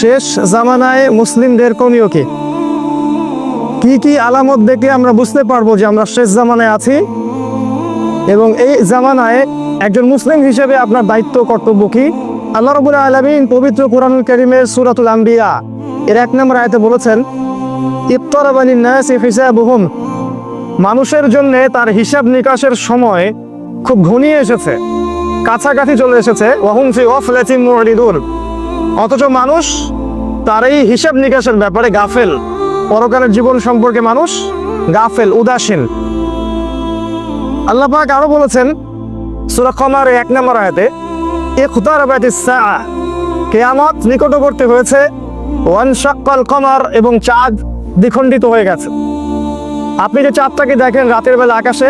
শেষ জামানায় মুসলিমদের করণীয় কি? কি কি আলামত দেখে আমরা বুঝতে পারবো যে আমরা শেষ জামানায় আছি, এবং এই জামানায় একজন মুসলিম হিসেবে আপনার দায়িত্ব কর্তব্য কি? আল্লাহ রাব্বুল আলামিন পবিত্র কোরআনুল কারীমের সূরাতুল আম্বিয়া এর 1 নম্বর আয়াতে বলেছেন, ইক্তারাবা লিন-নাসি হিসাবুহুম, মানুষের জন্য তার হিসাব নিকাশের সময় খুব ঘনিয়ে এসেছে, কাছাকাছি চলে এসেছে। ওয়াহুম ফি গাফলাতিন মুরিদুন, অথচ মানুষ তার এই হিসাব নিকাশের ব্যাপারে গাফেল, পরকালের জীবন সম্পর্কে মানুষ গাফেল, উদাসীন। আল্লাহ পাক আরো বলেছেন সূরা কমার 1 নম্বর আয়াতে, ইকতারাবাতিস সাআ, কিয়ামত নিকটবর্তী হয়েছে। ওয়ানশাক্কাল কমার, এবং চাঁদ দ্বিখণ্ডিত হয়ে গেছে। আপনি যে চাঁদটাকে দেখেন রাতের বেলা আকাশে,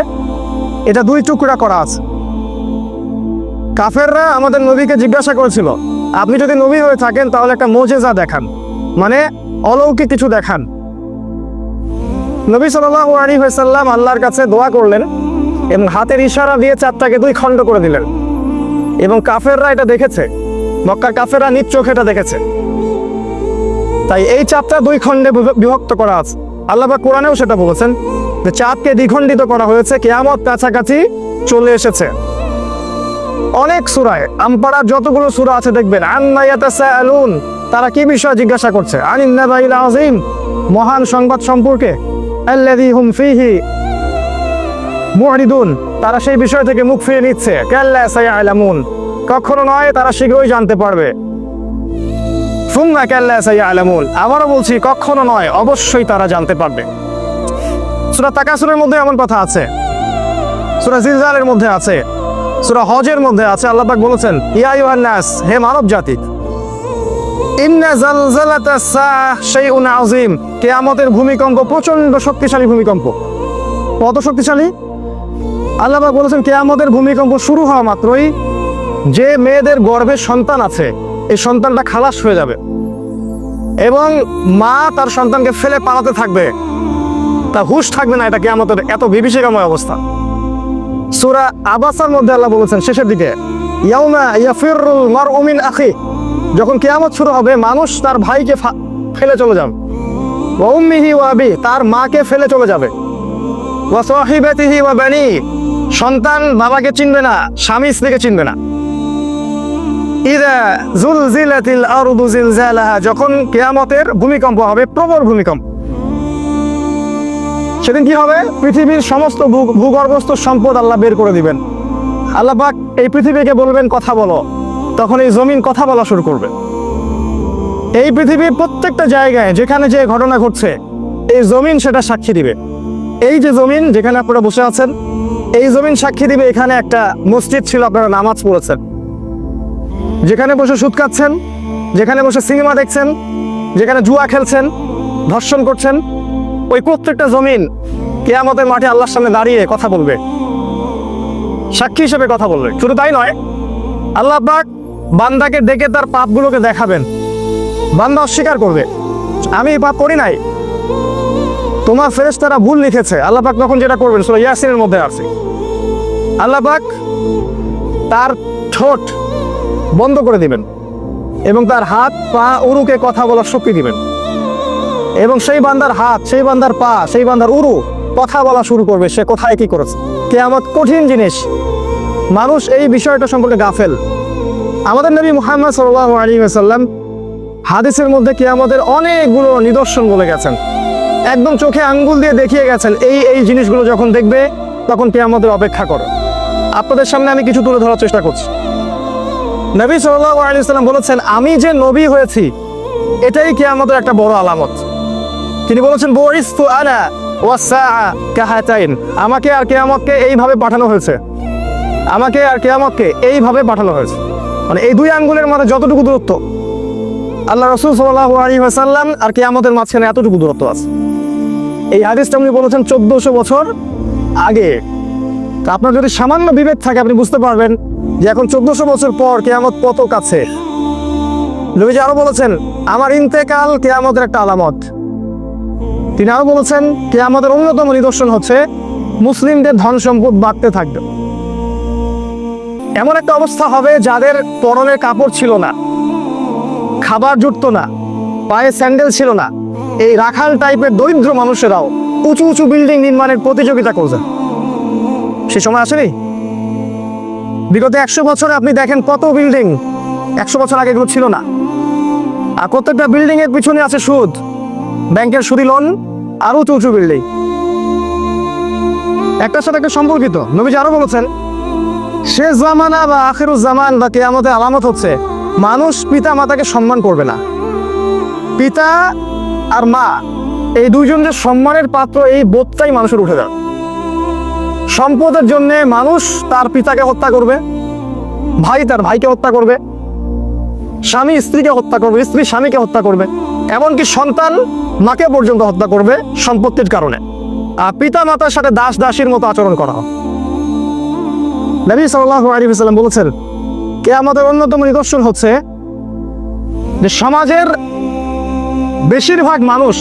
এটা 2 টুকরা করা আছে। কাফেররা আমাদের নবীকে জিজ্ঞাসা করেছিল, আপনি যদি নবী হয়ে থাকেন তাহলে একটা মুজিজা দেখান, মানে অলৌকিক কিছু দেখান। নবী সাল্লাল্লাহু আলাইহি ওয়াসাল্লাম আল্লাহর কাছে দোয়া করলেন এবং হাতের ইশারা দিয়ে চাঁদটাকে 2 খণ্ড করে দিলেন, এবং কাফেররা এটা দেখেছে, মক্কার কাফেররা নিজ চোখে এটা দেখেছে। তাই এই চাঁদটা 2 খণ্ডে বিভক্ত করা আছে। আল্লাহ পাক কোরআনেও সেটা বলেছেন যে চাঁদকে দ্বিখণ্ডিত করা হয়েছে, কিয়ামত কাছাকাছি চলে এসেছে। অনেক সূরায়, আমপাড়ার যতগুলো সূরা আছে দেখবেন, আম্মা ইয়াতাসাআলুন, তারা কি বিষয়ে জিজ্ঞাসা করছে, আনিন নাবাইল আযীম, মহান সংবাদ সম্পর্কে, আল্লাযী হুম ফীহি মুরিদুন, তারা সেই বিষয় থেকে মুখ ফিরিয়ে নিচ্ছে। কাল্লা সায়ালামুন, কখনো নয়, তারা শীঘ্রই জানতে পারবে। সুম্মা কাল্লা সায়ালামুন, আবারও বলছি কখনো নয়, অবশ্যই তারা জানতে পারবে। সূরা তাকাসুরের মধ্যে এমন কথা আছে, সূরা জিলজালের মধ্যে আছে, সূরা হজের মধ্যে আছে। আল্লাহ পাক বলেছেন, ইয়া আইয়ুহান নাস, হে মানব জাতি, ইন্না জালজালাতাস সাআহ শাইউন আযীম, কিয়ামতের ভূমিকম্প প্রচন্ড শক্তিশালী ভূমিকম্প। কত শক্তিশালী? আল্লাহ পাক বলেছেন, কিয়ামতের ভূমিকম্প শুরু হওয়া মাত্রই যে মেয়েদের গর্ভে সন্তান আছে, এই সন্তানটা খালাস হয়ে যাবে, এবং মা তার সন্তানকে ফেলে পালাতে থাকবে, তা হুঁশ থাকবে না। এটা কিয়ামতের এত বিভীষিকাময় অবস্থা। সূরা আবাসার মধ্যে আল্লাহ বলেছেন শেষের দিকে, ইয়াউমা ইয়াফিরুল মারউ মিন আখি, যখন কিয়ামত শুরু হবে মানুষ তার ভাইকে ফেলে চলে যাবে। ওয়া উম্মিহি ওয়া আবি, তার মাকে ফেলে চলে যাবে। ওয়া সাহিবাতিহি ওয়া বানি, সন্তান বাবাকে চিনবে না, স্বামী স্ত্রীকে চিনবে না। ইযা যুলজিলাতিল আরদু জিলজালাহা, যখন কিয়ামতের ভূমিকম্প হবে, প্রবল ভূমিকম্প, সেদিন কি হবে? পৃথিবীর সমস্ত ভূগর্ভস্থ সম্পদ আল্লাহ বের করে দিবেন। আল্লাহ পাক এই পৃথিবীকে বলবেন কথা বলো, তখন এই জমিন কথা বলা শুরু করবে। এই পৃথিবীর প্রত্যেকটা জায়গায় যেখানে যে ঘটনা ঘটছে, এই জমিন সেটা সাক্ষী দিবে। এই যে জমিন যেখানে আপনারা বসে আছেন, এই জমিন সাক্ষী দিবে এখানে একটা মসজিদ ছিল, আপনারা নামাজ পড়েছেন। যেখানে বসে সুদ খাচ্ছেন, যেখানে বসে সিনেমা দেখছেন, যেখানে জুয়া খেলছেন, ধর্ষণ করছেন, ওই প্রত্যেকটা জমিন কিয়ামতের মাঠে আল্লাহর সামনে দাঁড়িয়ে কথা বলবে, সাক্ষী হিসেবে কথা বলবে। শুধু তাই নয়, আল্লাহ পাক বান্দাকে ডেকে তার পাপগুলোকে দেখাবেন। বান্দা অস্বীকার করবে, আমি এই পাপ করি নাই, তোমার ফেরেশতারা ভুল লিখেছে। আল্লাহ পাক তখন যেটা করবেন সূরা ইয়াসিনের মধ্যে আছে, আল্লাহ পাক তার ঠোঁট বন্ধ করে দিবেন এবং তার হাত পা উরুকে কথা বলার শক্তি দিবেন, এবং সেই বান্দার হাত, সেই বান্দার পা, সেই বান্দার উরু কথা বলা শুরু করবে, সে কোথায় কি করেছে। কিয়ামত কঠিন জিনিস, মানুষ এই বিষয়টা সম্পর্কে গাফেল। আমাদের নবী মুহাম্মদ সাল্লাল্লাহু আলাইহি ওয়াসাল্লাম হাদিসের মধ্যে কিয়ামতের অনেকগুলো নিদর্শন বলে গেছেন, একদম চোখে আঙ্গুল দিয়ে দেখিয়ে গেছেন, এই জিনিসগুলো যখন দেখবে তখন কিয়ামতের অপেক্ষা করো। আপনাদের সামনে আমি কিছু তুলে ধরার চেষ্টা করছি। নবী সাল্লাল্লাহু আলাইহি ওয়াসাল্লাম বলেছেন, আমি যে নবী হয়েছি এটাই কিয়ামতের একটা বড় আলামত। তিনি বলেছেন, বুইস্তু আনা ওয়াস সাআ কাহাতাইন, আমাকে আর কিয়ামতকে এইভাবে পাঠানো হয়েছে, আমাকে আর কিয়ামতকে এইভাবে পাঠানো হয়েছে, মানে এই 2 আঙ্গুলের মধ্যে যতটুকু দূরত্ব, আল্লাহ রাসূল সাল্লাল্লাহু আলাইহি ওয়াসাল্লাম আর কিয়ামতের মাঝখানে এতটুকু দূরত্ব আছে। এই হাদিসটা উনি বলেছেন 1400 বছর আগে। তা আপনার যদি সামান্য বিবেক থাকে আপনি বুঝতে পারবেন যে এখন 1400 বছর পর কিয়ামত কত কাছে। নবীজি আরো বলেছেন, আমার ইন্তেকাল কিয়ামতের একটা আলামত। তিনি আরো বলেছেন, কিয়ামতের অন্যতম নিদর্শন হচ্ছে মুসলিমদের ধন সম্পদ বাড়তে থাকবে। এমন একটা অবস্থা হবে যাদের পরনের কাপড় ছিল না, খাবার জুটতো না, পায়ে স্যান্ডেল ছিল না, এই রাখাল টাইপের দরিদ্র মানুষেরাও উঁচু উঁচু বিল্ডিং নির্মাণের প্রতিযোগিতা করছে। সে সময় আসেনি? বিগত 100 বছরে আপনি দেখেন কত বিল্ডিং, 100 বছর আগে এগুলো ছিল না। আর প্রত্যেকটা বিল্ডিং এর পিছনে আছে সুদ, ব্যাংকের সুদি লোন, আর উঁচু উঁচু বিল্ডিং, একটার সাথে একটা সম্পর্কিত। নবীজি আরো বলেছেন, শেষ জামানা বা আখিরুজ জামান বা কিয়ামতের আলামত হচ্ছে মানুষ পিতা মাতাকে সম্মান করবে না। পিতা আর মা এই দুইজন যে সম্মানের পাত্র, এই বোধটাই মানুষের উঠে যাবে। সম্পদের জন্য মানুষ তার পিতাকে হত্যা করবে, ভাই তার ভাইকে হত্যা করবে, স্বামী স্ত্রীকে হত্যা করবে, স্ত্রী স্বামীকে হত্যা করবে, এমনকি সন্তান মাকে পর্যন্ত হত্যা করবে সম্পত্তির কারণে। আর পিতা মাতার সাথে দাস দাসীর মতো আচরণ করা হয়। নবী সাল্লাল্লাহু আলাইহি ওয়াসাল্লাম বলেছেন, কিয়ামতের অন্যতম নিদর্শন হচ্ছে যে সমাজের বেশিরভাগ মানুষ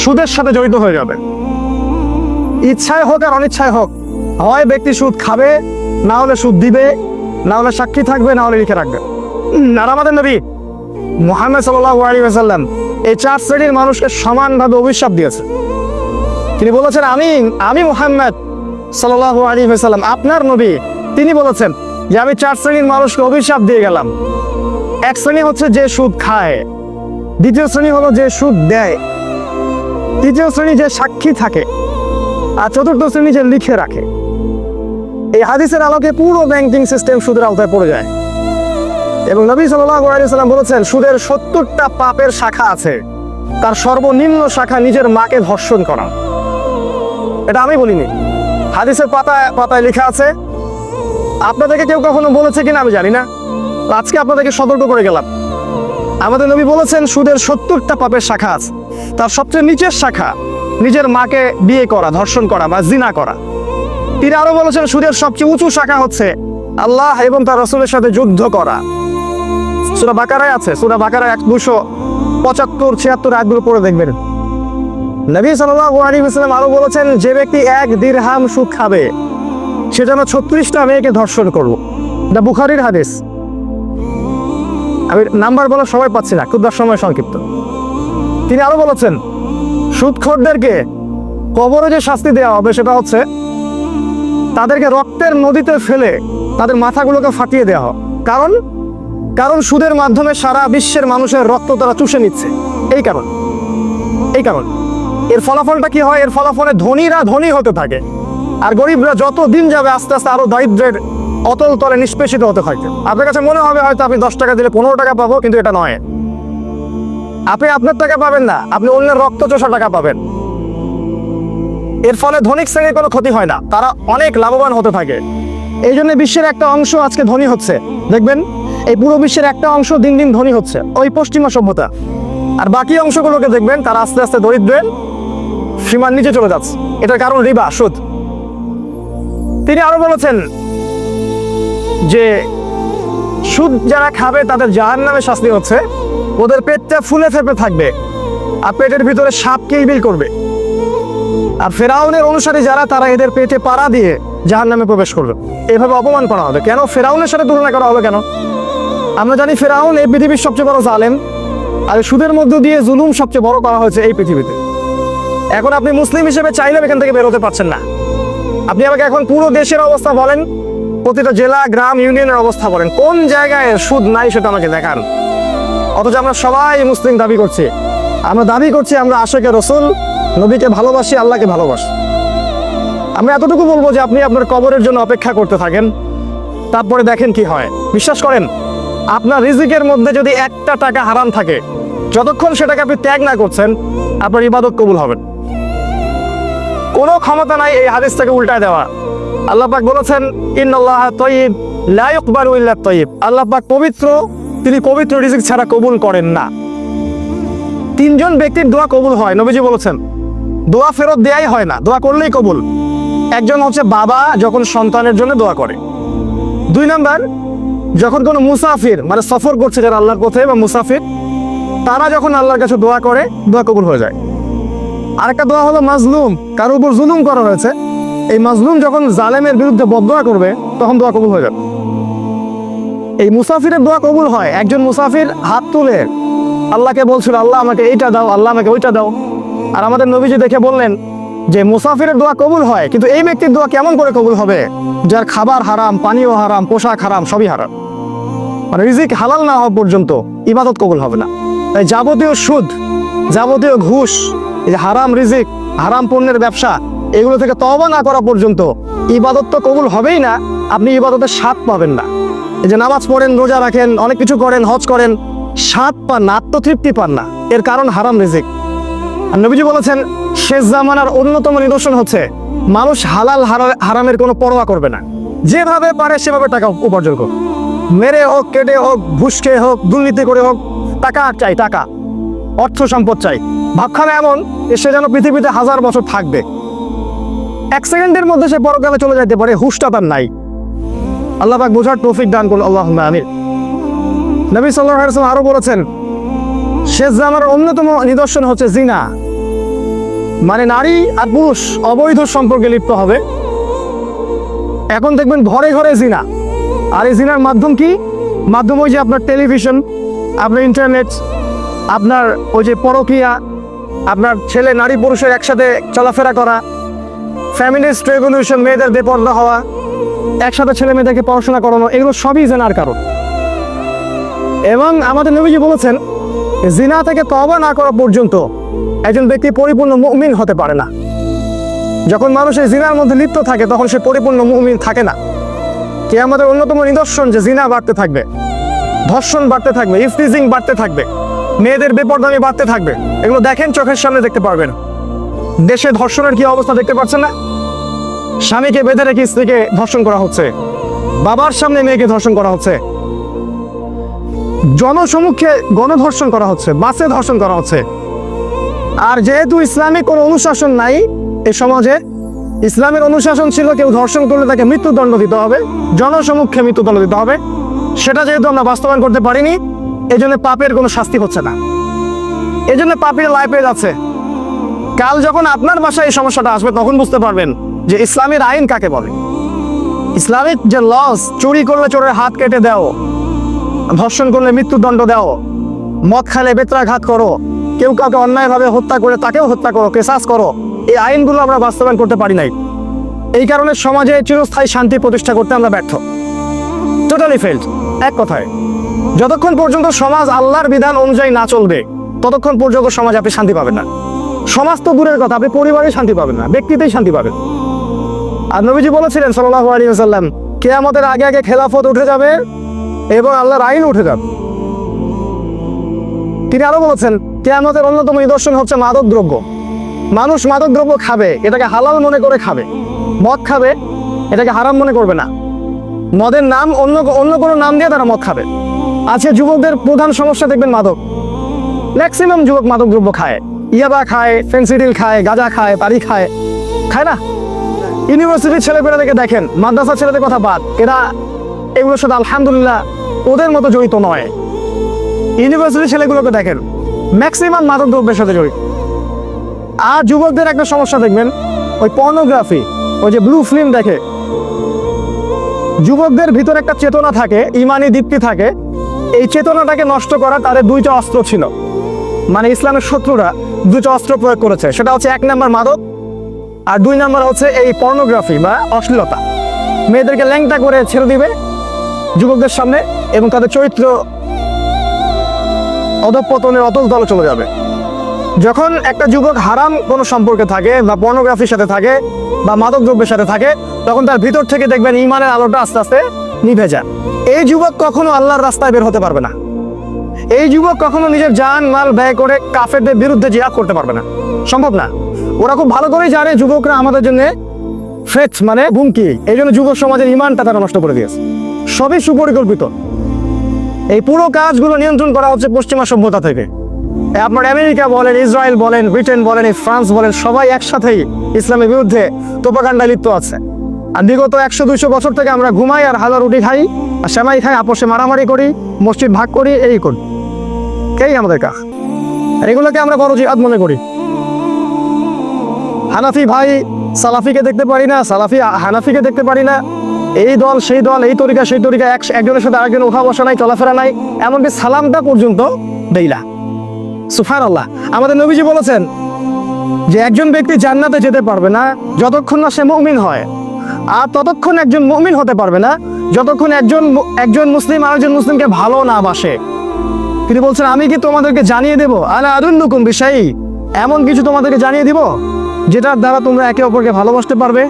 সুদের সাথে জড়িত হয়ে যাবে। ইচ্ছায় হোক আর অনিচ্ছায় হোক, হয় ব্যক্তি সুদ খাবে, না হলে সুদ দিবে, না হলে সাক্ষী থাকবে, না হলে লিখে রাখবে। আর আমাদের নবী মুহাম্মদ সাল্লাল্লাহু আলাইহি ওয়াসাল্লাম এই 4 শ্রেণীর মানুষকে সমানভাবে অভিশাপ দিয়েছে। তিনি বলেছেন, আমি মুহাম্মদ সাল্লাল্লাহু আলাইহি ওয়াসাল্লাম আপনার নবী, তিনি বলেছেন যে আমি 4 শ্রেণীর মানুষকে অভিশাপ দিয়ে গেলাম। এক শ্রেণী হচ্ছে যে সুদ খায়, দ্বিতীয় শ্রেণী হলো যে সুদ দেয়, তৃতীয় শ্রেণী যে সাক্ষী থাকে, আর চতুর্থ শ্রেণী যে লিখে রাখে। এই হাদিসের আলোকে পুরো ব্যাংকিং সিস্টেম সুদের আওতায় পড়ে যায়। এবং নবী সাল্লাল্লাহু আলাইহি ওয়াসাল্লাম বলেছেন, সুদের 70টা পাপের শাখা আছে, তার সর্বনিম্ন শাখা নিজের মাকে ধর্ষণ করা। এটা আমি বলিনি, হাদিসের পাতায় পাতায় লেখা আছে। আপনাদেরকে কেউ কখনো বলেছে কিনা আমি জানি না, আজকে আপনাদেরকে সতর্ক করে গেলাম। আমাদের নবী বলেছেন সুদের 70টা পাপের শাখা আছে, তার সবচেয়ে নিচের শাখা নিজের মাকে বিয়ে করা, ধর্ষণ করা বা জিনা করা। তিনি আরো বলেছেন সুদের সবচেয়ে উঁচু শাখা হচ্ছে আল্লাহ এবং তার রাসূলের সাথে যুদ্ধ করা। সূরা বাকারায় আছে, সূরা বাকারায় 275-76 আয়াতগুলো পড়ে দেখবেন। নবী সাল্লাল্লাহু আলাইহি ওয়াসাল্লাম আরো বলেছেন, যে ব্যক্তি 1 দিরহাম সুদ খাবে সে যেন 36টা মেয়েকে ধর্ষণ করবে। এটা বুখারীর হাদিস। আমি নাম্বার বলার সময় পাচ্ছি না, খুব সময় সংক্ষিপ্ত। তিনি আরো বলেছেন, সুদখোরদেরকে কবরে যে শাস্তি দেওয়া হবে সেটা হচ্ছে তাদেরকে রক্তের নদীতে ফেলে তাদের মাথাগুলোকে ফাটিয়ে দেওয়া হবে। কারণ সুদের মাধ্যমে সারা বিশ্বের মানুষের রক্ত তারা চুষে নিচ্ছে। এই কারণ এর ফলাফলটা কি হয়? এর ফলাফলে ধনীরা ধনী হতে থাকে, আর গরিবরা যত দিন যাবে আস্তে আস্তে আরো দারিদ্র্যের অতল তলে নিষ্পেষিত হতে থাকে। আপনার কাছে মনে হবে হয়তো আপনি 10 টাকা দিলে 15 টাকা পাবো, কিন্তু এটা নয়। আপনি আপনার টাকা পাবেন না, আপনি অন্যের রক্ত চোষা টাকা পাবেন। এর ফলে ধনিক শ্রেণীর কোনো ক্ষতি হয় না, তারা অনেক লাভবান হতে থাকে। এই জন্য বিশ্বের একটা অংশ আজকে ধনী হচ্ছে। দেখবেন এই পুরো বিশ্বের একটা অংশ দিন দিন ধনী হচ্ছে, ওই পশ্চিমা সভ্যতা। আর বাকি অংশগুলোকে দেখবেন তারা আস্তে আস্তে দরিদ্রের সীমার নিচে চলে যাচ্ছে। এটার কারণ রিবা, সুদ। তিনি আরো বলেছেন যে সুদ যারা খাবে তাদের জাহান্নামে শাস্তি হচ্ছে ওদের পেটটা ফুলে ফেপে থাকবে, আর পেটের ভিতরে সাপ কিলবিল করবে। আর ফেরাউনের অনুসারী যারা, তারা এদের পেটে পাড়া দিয়ে জাহান্নামে প্রবেশ করবে। এভাবে অপমান করা হবে কেন? ফেরাউনের সাথে তুলনা করা হবে কেন? আমরা জানি ফেরাউন এই পৃথিবীর সবচেয়ে বড় জালেম, আর সুদের মধ্য দিয়ে জুলুম সবচেয়ে বড় করা হয়েছে এই পৃথিবীতে। এখন আপনি মুসলিম হিসেবে চাইলেও এখান থেকে বেরোতে পারছেন না। আপনি আমাকে এখন পুরো দেশের অবস্থা বলেন, প্রতিটা জেলা, গ্রাম, ইউনিয়নের অবস্থা বলেন, কোন জায়গায় সুদ নাই সেটা আমাকে দেখান। অথচ আমরা সবাই মুসলিম দাবি করছি। আমরা দাবি করছি আমরা আশিকে রাসূল, নবীকে ভালোবাসি, আল্লাহকে ভালোবাসি। আমরা এতটুকু বলবো যে আপনি আপনার কবরের জন্য অপেক্ষা করতে থাকেন, তারপরে দেখেন কি হয়। বিশ্বাস করেন, আপনার রিজিকের মধ্যে যদি 1টা টাকা হারাম থাকে, যতক্ষণ সেটাকে আপনি ত্যাগ না করছেন, আপনার ইবাদত কবুল হবে। কোনো ক্ষমতা নাই এই হাদিসটাকে উল্টায় দেওয়া। আল্লাহ পাক বলেছেন, ইন্নাল্লাহা তাইয়্যিব লা ইকবালু ইল্লা তাইয়্যিব। আল্লাহ পাক পবিত্র, তিনি পবিত্র রিজিক ছাড়া কবুল করেন না। 3 জন ব্যক্তির দোয়া কবুল হয়, নবীজি বলেছেন। দোয়া ফেরত দেয়াই হয় না, দোয়া করলেই কবুল। একজন হচ্ছে বাবা যখন সন্তানের জন্য দোয়া করে। 2 নাম্বার, যখন কোনো মুসাফির মানে সফর করছে যারা আল্লাহর পথে বা মুসাফির, তারা যখন আল্লাহর কাছে দোয়া করে, দোয়া কবুল হয়ে যায়। আরেকটা দোয়া হলো মাজলুম, কারোর উপর জুলুম করা হয়েছে, এই মাজলুম যখন জালেমের বিরুদ্ধে বদদোয়া করবে তখন দোয়া কবুল হয়ে যাবে। এই মুসাফিরের দোয়া কবুল হয়। একজন মুসাফির হাত তুলে আল্লাহকে বলছিল, আল্লাহ আমাকে এইটা দাও, আল্লাহ আমাকে ওইটা দাও। আর আমাদের নবীজি দেখে বললেন যে মুসাফিরের দোয়া কবুল হয়, কিন্তু এই ব্যক্তির দোয়া কেমন করে কবুল হবে যার খাবার হারাম, পানীয় হারাম, পোশাক হারাম, সবই হারাম। মানে রিজিক হালাল না হওয়া পর্যন্ত ইবাদত কবুল হবে না। তাই যাবতীয় সুদ, যাবতীয় ঘুষ, এই যে হারাম রিজিক, হারাম পণ্যের ব্যবসা, এগুলো থেকে তওবা না করা পর্যন্ত ইবাদত তো কবুল হবেই না, আপনি ইবাদতের স্বাদ পাবেন না। এই যে নামাজ পড়েন, রোজা রাখেন, অনেক কিছু করেন, হজ করেন, স্বাদ পান না, আত্মতৃপ্তি পান না, এর কারণ হারাম রিজিক। আর নবীজি বলেছেন শেষ জামানার অন্যতম নিদর্শন হচ্ছে মানুষ হালাল হারামের কোনো পরোয়া করবে না, যেভাবে পারে সেভাবে টাকা উপার্জন করবে, মেরে হোক, কেটে হোক, ঘুষ খেয়ে হোক, দুর্নীতি করে হোক, টাকা চাই, টাকা, অর্থ সম্পদ চাই। ভাবখানা এমন সে যেন পৃথিবীতে 1000 বছর থাকবে, 1 সেকেন্ডের মধ্যে সে পরকালে চলে যেতে পারে, হুশটা তার নাই। আল্লাহ পাক বোঝার তৌফিক দান করুন, আল্লাহুম্মা আমিন। নবী সাল্লাল্লাহু আলাইহি ওয়াসাল্লাম আরো বলেছেন শেষ জামানার অন্যতম নিদর্শন হচ্ছে জিনা, মানে নারী আর পুরুষ অবৈধ সম্পর্কে লিপ্ত হবে। এখন দেখবেন ঘরে ঘরে জিনা। আর এই জিনার মাধ্যম কি? মাধ্যম ওই যে আপনার টেলিভিশন, আপনার ইন্টারনেট, আপনার ওই যে পরকীয়া, আপনার ছেলে নারী পুরুষের একসাথে চলাফেরা করা, ফ্যামিলিস্ট রেভলিউশন, মেয়েদের বেপর্দা হওয়া, একসাথে ছেলে মেয়েদেরকে পড়াশোনা করানো, এগুলো সবই জিনার কারণ। এবং আমাদের নবীজি বলেছেন জিনা থেকে তওবা না করা পর্যন্ত একজন ব্যক্তি পরিপূর্ণ মুমিন হতে পারে না। যখন মানুষ এই জিনার মধ্যে লিপ্ত থাকে তখন সে পরিপূর্ণ মুমিন থাকে না। কিয়ামতের অন্যতম নিদর্শন যে জিনা বাড়তে থাকবে, ধর্ষণ বাড়তে থাকবে, ইফটিজিং বাড়তে থাকবে, মেয়েদের বেপরদামি বাড়তে থাকবে। এগুলো দেখেন, চোখের সামনে দেখতে পারবেন। দেশে ধর্ষণের কি অবস্থা দেখতে পাচ্ছেন না? স্বামীকে বেঁধে রেখে স্ত্রীকে ধর্ষণ করা হচ্ছে, বাবার সামনে মেয়েকে ধর্ষণ করা হচ্ছে, জনসমক্ষে গণধর্ষণ করা হচ্ছে, বাসে ধর্ষণ করা হচ্ছে। আর যেহেতু ইসলামিক কোনো অনুশাসন নাই এই সমাজে, ইসলামের অনুশাসন ছিল কেউ ধর্ষণ করলে তাকে মৃত্যুদণ্ড দিতে হবে, জনসমক্ষে মৃত্যুদণ্ড দিতে হবে। সেটা যেহেতু আমরা বাস্তবায়ন করতে পারিনি, এই জন্য পাপের কোনো শাস্তি হচ্ছে না, এই জন্য পাপের লাইফে যাচ্ছে। কাল যখন আপনার বাসায় এই সমস্যাটা আসবে তখন বুঝতে পারবেন যে ইসলামের আইন কাকে বলে। ইসলামিক যে লস, চুরি করলে চোরের হাত কেটে দাও, ধর্ষণ করলে মৃত্যুদণ্ড দাও, মদ খালে বেত্রাঘাত করো, কেউ কাউকে অন্যায়ভাবে হত্যা করে তাকেও হত্যা করো, কেসাস করো, এই আইনগুলো আমরা বাস্তবায়ন করতে পারি নাই। এই কারণে সমাজে চিরস্থায়ী শান্তি প্রতিষ্ঠা করতে আমরা ব্যর্থ, টোটালি ফেলড। এক কথায়, যতক্ষণ পর্যন্ত সমাজ আল্লাহর বিধান অনুযায়ী না চলবে ততক্ষণ পর্যন্ত সমাজে আপনি শান্তি পাবেন না। সমাজ তো দূরের কথা, আপনি পরিবারেই শান্তি পাবেন না, ব্যক্তিতেই শান্তি পাবেন। আর নবীজি বলেছিলেন সাল্লাল্লাহু আলাইহি ওয়াসাল্লাম, কিয়ামতের আগে আগে খেলাফত উঠে যাবে এবং আল্লাহর আইন উঠে যাবে। তিনি আরো বলেছেন কিয়ামতের অন্যতম নিদর্শন হচ্ছে মাদক দ্রব্য। মানুষ মাদক দ্রব্য খাবে, এটাকে হালাল মনে করে খাবে। মদ খাবে, এটাকে হারাম মনে করবে না। মদের নাম অন্য কোনো নাম দিয়ে তারা মদ খাবে। আজকে যুবকদের প্রধান সমস্যা দেখবেন মাদক। ম্যাক্সিমাম যুবক মাদক দ্রব্য খায়, ইয়াবা খায়, ফেন্সিডিল খায়, গাঁজা খায়, পানি খায়, খায় না? ইউনিভার্সিটির ছেলেপেলেদেরকে দেখেন, মাদ্রাসার ছেলেদের কথা বাদ, এরা এগুলোর সাথে আলহামদুলিল্লাহ ওদের মতো জড়িত নয়। ইউনিভার্সিটির ছেলেগুলোকে দেখেন, ম্যাক্সিমাম মাদক দ্রব্যের সাথে জড়িত। আর যুবকদের একটা সমস্যা দেখবেন, ওই পর্নোগ্রাফি, ওই যে ব্লু ফিল্ম দেখে। যুবকদের ভিতরে একটা চেতনা থাকে, ইমানি দীপ্তি থাকে, এই চেতনাটাকে নষ্ট করা তাদের 2টা অস্ত্র ছিল। মানে ইসলামের শত্রুরা 2টা অস্ত্র প্রয়োগ করেছে, সেটা হচ্ছে 1 নাম্বার মাদক, আর 2 নাম্বার হচ্ছে এই পর্নোগ্রাফি বা অশ্লীলতা। মেয়েদেরকে ল্যাংটা করে ছেড়ে দিবে যুবকদের সামনে এবং তাদের চরিত্র অধঃপতনের অতল দলে চলে যাবে। যখন একটা যুবক হারাম কোনো সম্পর্কে থাকে বা পর্নোগ্রাফির সাথে থাকে বা মাদক দ্রব্যের সাথে থাকে, তখন তার ভিতর থেকে দেখবেন ইমানের আলোটা আস্তে আস্তে নিভে যায়। এই যুবক কখনো আল্লাহর রাস্তায় বের হতে পারবে না। এই যুবক কখনো নিজের জান মাল ব্যয় করে কাফেরদের বিরুদ্ধে জিহাদ করতে পারবে না, সম্ভব না। ওরা খুব ভালো করেই জানে যুবকরা আমাদের জন্য ফ্রেট, মানে হুমকি। এই জন্য যুব সমাজের ইমানটা তারা নষ্ট করে দিয়েছে। সবই সুপরিকল্পিত। এই পুরো কাজগুলো নিয়ন্ত্রণ করা হচ্ছে পশ্চিমা সভ্যতা থেকে। আপনার আমেরিকা বলেন, ইসরায়েল বলেন, ব্রিটেন বলেন, ফ্রান্স বলেন, সবাই একসাথেই ইসলামের বিরুদ্ধে প্রোপাগান্ডায় লিপ্ত আছে। আর বিগত 100-200 বছর থেকে আমরা ঘুমাই আর হাজার রুটি খাই আর সেমাই খাই, আপোষে মারামারি করি, মসজিদ ভাগ করি, এই করি, এই আমাদের কাজ। আর এগুলোকে আমরা বড় জিহাদ মনে করি। হানাফি ভাই সালাফিকে দেখতে পারি না, সালাফি হানাফিকে দেখতে পারি না, এই দল সেই দল, এই তরিকা সেই তরিকা, একজনের সাথে আরেকজন উঠা বসা নাই, চলাফেরা নাই, এমনকি সালামটা পর্যন্ত দেই না। সুবহানাল্লাহ। আমাদের নবীজি বলেছেন যে একজন ব্যক্তি জান্নাতে যেতে পারবে না যতক্ষণ না সে মুমিন হয়, আর ততক্ষণ একজন মুমিন হতে পারবে না যতক্ষণ একজন মুসলিম আরেকজন মুসলিমকে ভালো না বাসে। তিনি বলছেন, আমি কি তোমাদেরকে জানিয়ে দেবো, আলা আদুল্লুকুম বিশাই, এমন কিছু তোমাদেরকে জানিয়ে দিব যেটার দ্বারা তোমরা একে অপরকে ভালোবাসতে পারবে?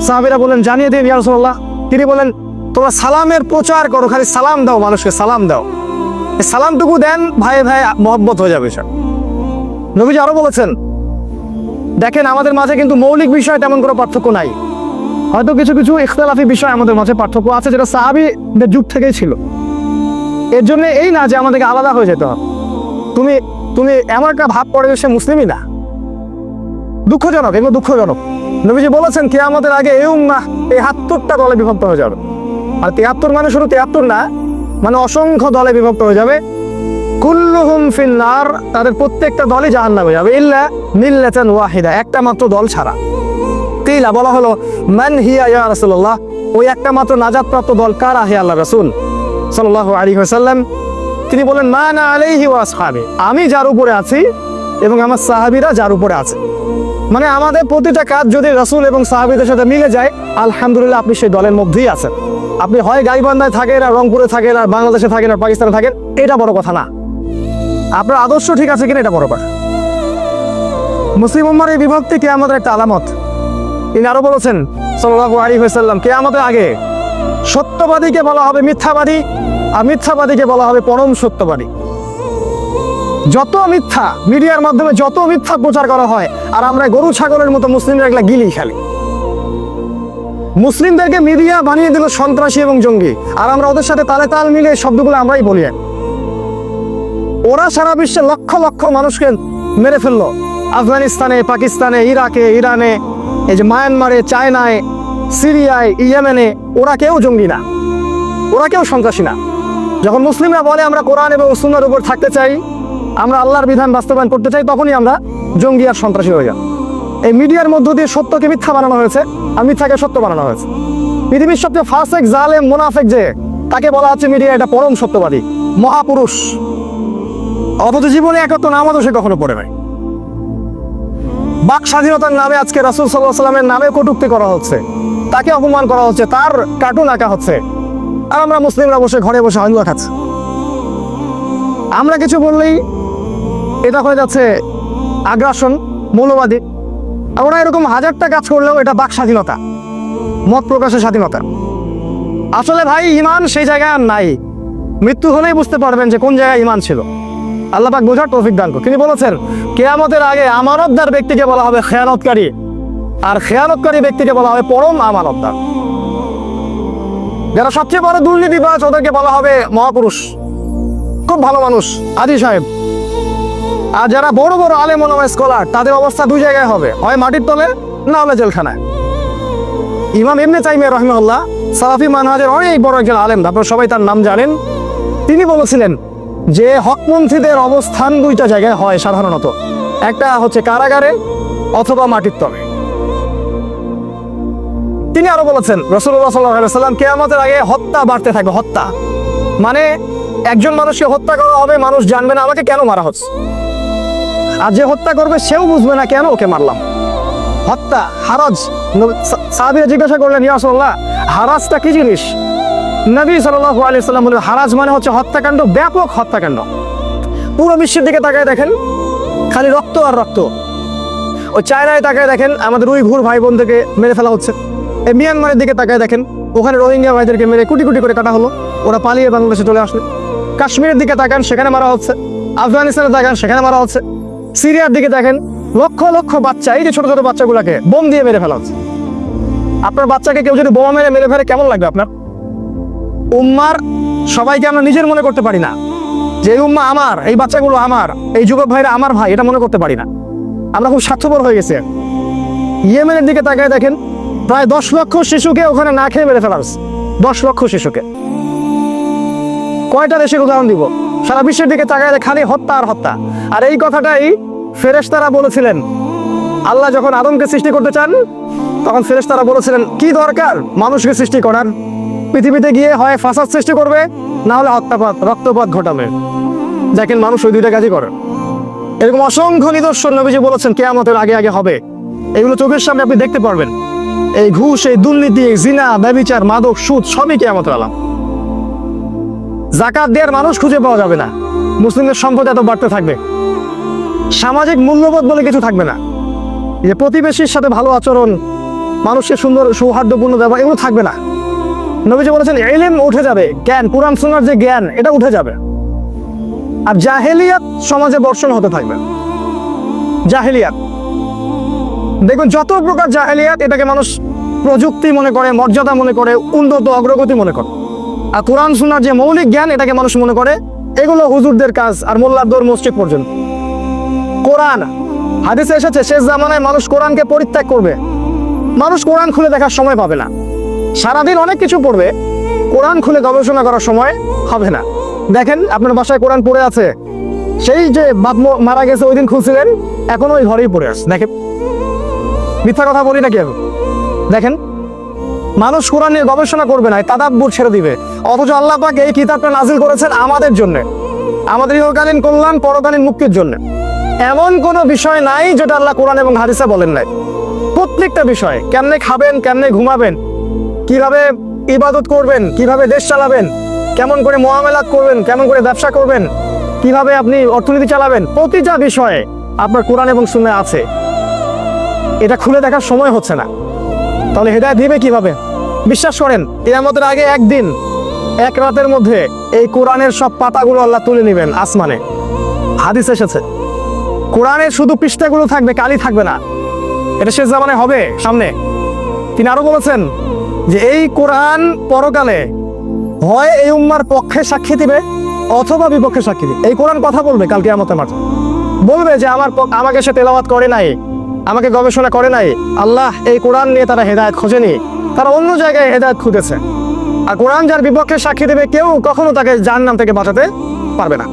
সাহাবীরা বলেন, জানিয়ে দিন ইয়া রাসূলুল্লাহ। তিনি বলেন, তোমরা সালামের প্রচার করো, খালি সালাম দাও, মানুষকে সালাম দাও। এই সালামটুকু দেন, ভাই ভাই মহব্বত হয়ে যাবে। নবীজি আরো বলেছেন, দেখেন আমাদের মাঝে কিন্তু মৌলিক বিষয় তেমন কোনো পার্থক্য নাই, হয়তো কিছু কিছু ইখতিলাফি বিষয় আমাদের মাঝে পার্থক্য আছে, যেটা সাহাবীদের যুগ থেকেই ছিল। এর জন্য এই না যে আমাদেরকে আলাদা হয়ে যেতে হবে। তুমি তুমি এমন একটা ভাব পড়ে যে সে মুসলিমই না, দুঃখজনক, এগুলো দুঃখজনক। নবীজি বলেছেন কিয়ামতের আগে এই উম্মাহ ৭৩টা দলে বিভক্ত হয়ে যাবে। আর ৭৩ মানে শুধু ৭৩ না, মানে অসংখ্য দলে বিভক্ত হয়ে যাবে। কুল্লুহুম ফিন্নার, তাদের প্রত্যেকটা দলই জাহান্নামে যাবে, ইল্লা মিল্লাতান ওয়াহিদা, একটা মাত্র দল ছাড়া। কিলা, বলা হলো, মান হিয়া ইয়া রাসূলুল্লাহ, ওই একটা মাত্র নাজাতপ্রাপ্ত দল কারা হে আল্লাহ রাসূল সাল্লাল্লাহু আলাইহি ওয়াসাল্লাম? তিনি বলেন, মা আনা আলাইহি ওয়া আসহাবি, আমি যার উপরে আছি এবং আমার সাহাবীরা যার উপরে আছে। মানে আমাদের প্রতিটা কাজ যদি রাসূল এবং সাহাবীদের সাথে মিলে যায়, আলহামদুলিল্লাহ আপনি সেই দলের মধ্যেই আছেন। আপনি হয় গাইবান্ধায় থাকেন, আর রংপুরে থাকেন, আর বাংলাদেশে থাকেন, আর পাকিস্তানে থাকেন, এটা বড় কথা না। আপনার আদর্শ ঠিক আছে কিনা এটা বড় কথা। মুসলিম উম্মার এই বিভক্তি কিয়ামতের একটা আলামত। তিনি আরো বলেছেন সাল্লাল্লাহু আলাইহি ওয়াসাল্লাম, কিয়ামতের আগে সত্যবাদীকে বলা হবে মিথ্যাবাদী, আর মিথ্যাবাদীকে বলা হবে পরম সত্যবাদী। যত মিথ্যা মিডিয়ার মাধ্যমে যত মিথ্যা প্রচার করা হয়, আর আমরা গরু ছাগলের মতো মুসলিমরা এগুলা গিলি খালি। মুসলিমদেরকে মিডিয়া বানিয়ে দিল সন্ত্রাসী এবং জঙ্গি, আর আমরা ওদের সাথে তালে তাল মিলে শব্দগুলো আমরাই বলি। ওরা সারা বিশ্বে লক্ষ লক্ষ মানুষকে মেরে ফেললো, আফগানিস্তানে, পাকিস্তানে, ইরাকে, ইরানে, এই যে মায়ানমারে, চায়নায়, সিরিয়ায়, ইয়েমেনে। ওরা কেউ জঙ্গি না, ওরা কেউ সন্ত্রাসী না। যখন মুসলিমরা বলে আমরা কোরআন এবং সুন্নাহর উপর থাকতে চাই, আমরা আল্লাহর বিধান বাস্তবায়ন করতে চাই, তখনই আমরা জঙ্গি আর সন্ত্রাসী হয়ে যাই। এই মিডিয়ার মধ্য দিয়ে সত্যকে মিথ্যা বানানো হয়েছে, আর মিথ্যাকে সত্য বানানো হয়েছে। পৃথিবীর সবচেয়ে ফাসেক, জালেম, মুনাফেক যে, তাকে বলা হচ্ছে মিডিয়া এটা পরম সত্যবাদী, মহাপুরুষ। অথচ জীবনে একত্র নামাজও সে কখনো পড়ে নাই। বাক স্বাধীনতার নামে আজকে রাসূল সাল্লাল্লাহু আলাইহি ওয়াসাল্লামের নামে কটূক্তি করা হচ্ছে, তাকে অপমান করা হচ্ছে, তার কার্টুন আঁকা হচ্ছে, আর আমরা মুসলিমরা বসে ঘরে বসে হালুয়া খাচ্ছি। আমরা কিছু বললেই এটা হয়ে যাচ্ছে আগ্রাসন, মৌলবাদী। আমরা এরকম হাজারটা কাজ করলেও এটা বাক স্বাধীনতা, মত প্রকাশের স্বাধীনতা। আসলে ভাই ঈমান সেই জায়গায় আর নাই। মৃত্যু হলেই বুঝতে পারবেন যে কোন জায়গায় ঈমান ছিল। আল্লাহ পাক বোঝার তৌফিক দান করুন। তিনি বলেছেন, কিয়ামতের আগে আমানতদার ব্যক্তিকে বলা হবে খেয়ানতকারী, আর খেয়ানতকারী ব্যক্তিকে বলা হবে পরম আমানতদার। যারা সবচেয়ে বড় দুর্নীতিবাজ ওদেরকে বলা হবে মহাপুরুষ, খুব ভালো মানুষ, আদি সাহেব। আর যারা বড় বড় আলেম ওলামা স্কলার, তাদের অবস্থা দুই জায়গায় হবে, হয় মাটির তলে, না হলে জেলখানায়। ইমাম ইবনে তাইমিয়া রাহিমাহুল্লাহ সালাফি মানহাজের অনেক বড় একজন আলেম, আপনারা সবাই তার নাম জানেন। তিনি বলেছিলেন যে হকপন্থীদের অবস্থান দুইটা জায়গায় হয় সাধারণত, একটা হচ্ছে কারাগারে অথবা মাটির তলে। তিনি আরো বলেছেন, রাসূলুল্লাহ সাল্লাল্লাহু আলাইহি ওয়াসাল্লাম, কিয়ামতের আগে হত্যা বাড়তে থাকবে। হত্যা মানে একজন মানুষকে হত্যা করা হবে, মানুষ জানবে না আমাকে কেন মারা হচ্ছে, আর যে হত্যা করবে সেও বুঝবে না কেন ওকে মারলাম। হত্যা, হারাজ। সাহাবীরা জিজ্ঞাসা করলেন, ইয়া রাসূলুল্লাহ, হারাজটা কি জিনিস? নবী সাল্লাল্লাহু আলাইহি ওয়াসাল্লাম বললেন, হারাজ মানে হচ্ছে হত্যাকাণ্ড, ব্যাপক হত্যাকাণ্ড। পুরো বিশ্বের দিকে তাকায় দেখেন, খালি রক্ত আর রক্ত। ওই চায়নায় তাকায় দেখেন, আমাদের উইঘুর ভাই বোনদেরকে মেরে ফেলা হচ্ছে। এই মিয়ানমারের দিকে তাকায় দেখেন, ওখানে রোহিঙ্গা ভাইদেরকে মেরে কোটি কোটি করে কাটা হলো, ওরা পালিয়ে বাংলাদেশে চলে আসলো। কাশ্মীরের দিকে তাকান, সেখানে মারা হচ্ছে। আফগানিস্তানে তাকান, সেখানে মারা হচ্ছে। সিরিয়ার দিকে দেখেন, লক্ষ লক্ষ বাচ্চা, এই যে ছোট ছোট বাচ্চাগুলোকে বোম দিয়ে মেরে ফেলা হচ্ছে। আপনার বাচ্চাকে কেউ যদি বোমা মেরে ফেলে কেমন লাগবে আপনার? উম্মার সবাইকে আমরা নিজের মনে করতে পারি না, যে এই উম্মা আমার, এই বাচ্চাগুলো আমার, এই যুবক ভাইরা আমার ভাই, এটা মনে করতে পারি না। আমরা খুব স্বার্থপর হয়ে গেছি। ইয়েমেনের দিকে তাকায় দেখেন, প্রায় 10 লক্ষ শিশুকে ওখানে না খেয়ে মেরে ফেলা হচ্ছে। 10 লক্ষ শিশুকে। কয়টা দেশের উদাহরণ দিব? সারা বিশ্বের দিকে তাকায় খালি হত্যা আর হত্যা। আর এই কথাটাই ফেরেশতারা বলেছিলেন। আল্লাহ যখন আদমকে সৃষ্টি করতে চান, তখন ফেরেশতারা বলেছিলেন, কি দরকার মানুষকে সৃষ্টি করার? পৃথিবীতে গিয়ে হয় ফাসাদ সৃষ্টি করবে, না হলে হত্যাপাত, রক্তপাত ঘটাবে। দেখেন মানুষ ওই দুইটা কাজই করে। এরকম অসংখ্য নিদর্শন নবীজি বলেছেন কিয়ামতের আগে আগে হবে। এগুলো চোখের সামনে আপনি দেখতে পারবেন। এই ঘুষ, এই দুর্নীতি, এই জিনা, ব্যভিচার, মাদক, সুদ সবই কিয়ামতের আলাম। যাকাত দেওয়ার মানুষ খুঁজে পাওয়া যাবে না। মুসলিমদের সম্পদ এত বাড়তে থাকবে। সামাজিক মূল্যবোধ বলে কিছু থাকবে না। যে প্রতিবেশীর সাথে ভালো আচরণ, মানুষের সুন্দর সৌহার্দ্যপূর্ণ ব্যবহার, এগুলো থাকবে না। নবীজি বলেছেন ইলম উঠে যাবে, জ্ঞান, কুরআন সুন্নাহর যে জ্ঞান এটা উঠে যাবে। আর জাহেলিয়াত সমাজে বর্ষণ হতে থাকবে। জাহেলিয়াত দেখুন, যত প্রকার জাহেলিয়াত, এটাকে মানুষ প্রযুক্তি মনে করে, মর্যাদা মনে করে, উন্নত অগ্রগতি মনে করে। আর কোরআন সুন্নাহর যে মৌলিক জ্ঞান, এটাকে মানুষ মনে করে এগুলো হুজুরদের কাজ আর মোল্লার দৌর মসজিদ পর্যন্ত। কোরআন হাদিসে এসেছে শেষ জামানায় মানুষ কোরআনকে পরিত্যাগ করবে। মানুষ কোরআন খুলে দেখার সময় পাবে না। সারাদিন অনেক কিছু পড়বে, কোরআন খুলে গবেষণা করার সময় হবে না। দেখেন আপনার বাসায় কোরআন পড়ে আছে, সেই যে বাপ মারা গেছে ওই দিন খুলছিলেন, এখনো ওই ঘরেই পড়ে আছে। দেখেন, মিথ্যা কথা বলি নাকি আমি? দেখেন, মানুষ কোরআন নিয়ে গবেষণা করবে না, তাদাব্বুর ছেড়ে দিবে। অথচ আল্লাহ পাক এই কিতাবটা নাজিল করেছেন আমাদের জন্য, আমাদের ইহকালীন কল্যাণ, পরকালীন মুক্তির জন্য। এমন কোনো বিষয় নাই যেটা আল্লাহ কোরআন এবং হাদিসে বলেন নাই। প্রত্যেকটা বিষয়, কেমনে খাবেন, কেমনে ঘুমাবেন, কিভাবে ইবাদত করবেন, কিভাবে দেশ চালাবেন, কেমন করে মুআমালাত করবেন, কেমন করে ব্যবসা করবেন, কিভাবে আপনি অর্থনীতি চালাবেন, প্রতিটা বিষয়ে আপনার কোরআন এবং সুন্নাহ আছে। এটা খুলে দেখার সময় হচ্ছে না। তাহলে হেদায়েত দিবে কিভাবে? বিশ্বাস করেন, কিয়ামতের আগে একদিন, এক রাতের মধ্যে এই কোরআনের সব পাতাগুলো আল্লাহ তুলে নেবেন আসমানে। হাদিস এসেছে কোরআনের শুধু পৃষ্ঠাগুলো থাকবে, কালি থাকবে না। এটা শেষ জামানায় হবে সামনে। তিনি আরো বলেছেন যে এই কোরআন পরকালে হয় এই উম্মার পক্ষে সাক্ষী দিবে অথবা বিপক্ষে সাক্ষী দিবে। এই কোরআন কথা বলবে কাল কিয়ামতের মাঠে, বলবে যে আমাকে সে তেলাওয়াত করে নাই, আমাকে গবেষণা করে নাই। আল্লাহ এই কোরআন নিয়ে তারা হেদায়েত খোঁজেনি, তারা অন্য জায়গায় হেদায়েত খুঁজেছে। আর কোরআন যার বিপক্ষে সাক্ষী দেবে, কেউ কখনো তাকে জাহান্নাম থেকে বাঁচাতে পারবে না।